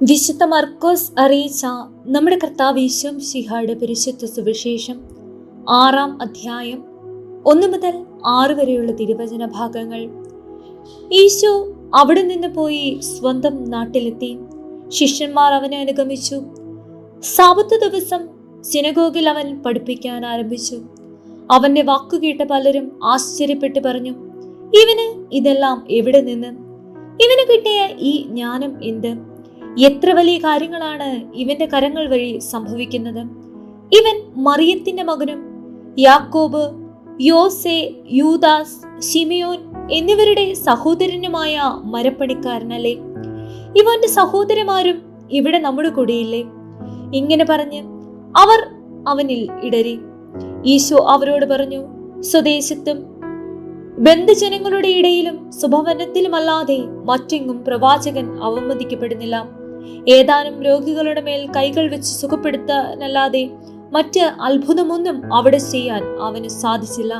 വിശുദ്ധ മർക്കോസ് അറിയിച്ച നമ്മുടെ കർത്താവ് ഈശോമിശിഹായുടെ പരിശുദ്ധ സുവിശേഷം 6-ാം അധ്യായം 1 മുതൽ 6 വരെയുള്ള തിരുവചന ഭാഗങ്ങൾ. ഈശോ അവിടെ നിന്ന് പോയി സ്വന്തം നാട്ടിലെത്തി. ശിഷ്യന്മാർ അവനെ അനുഗമിച്ചു. സാബത്ത് ദിവസം സിനഗോഗിൽ അവൻ പഠിപ്പിക്കാൻ ആരംഭിച്ചു. അവന്റെ വാക്കുകേട്ട പലരും ആശ്ചര്യപ്പെട്ട് പറഞ്ഞു, ഇവന് ഇതെല്ലാം എവിടെ നിന്ന്? ഇവന് കിട്ടിയ ഈ ജ്ഞാനം എന്ത്? എത്ര വലിയ കാര്യങ്ങളാണ് ഇവന്റെ കരങ്ങൾ വഴി സംഭവിക്കുന്നത്. ഇവൻ മറിയത്തിന്റെ മകനും യാക്കോബ്, യോസെ, യൂദാസ്, ശിമിയോൻ എന്നിവരുടെ സഹോദരനുമായ മരപ്പണിക്കാരനല്ലേ? ഇവന്റെ സഹോദരന്മാരും ഇവിടെ നമ്മുടെ കൂടെയില്ലേ? ഇങ്ങനെ പറഞ്ഞ് അവർ അവനിൽ ഇടറി. ഈശോ അവരോട് പറഞ്ഞു, സ്വദേശത്തും ബന്ധുജനങ്ങളുടെ ഇടയിലും സുഭവനത്തിലുമല്ലാതെ മറ്റെങ്ങും പ്രവാചകൻ അവമതിക്കപ്പെടുന്നില്ല. ഏതാനും രോഗികളുടെ മേൽ കൈകൾ വെച്ച് സുഖപ്പെടുത്താനല്ലാതെ മറ്റ് അത്ഭുതമൊന്നും അവിടെ ചെയ്യാൻ അവന് സാധിച്ചില്ല.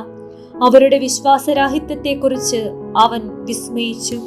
അവരുടെ വിശ്വാസരാഹിത്യത്തെക്കുറിച്ച് അവൻ വിസ്മയിച്ചു.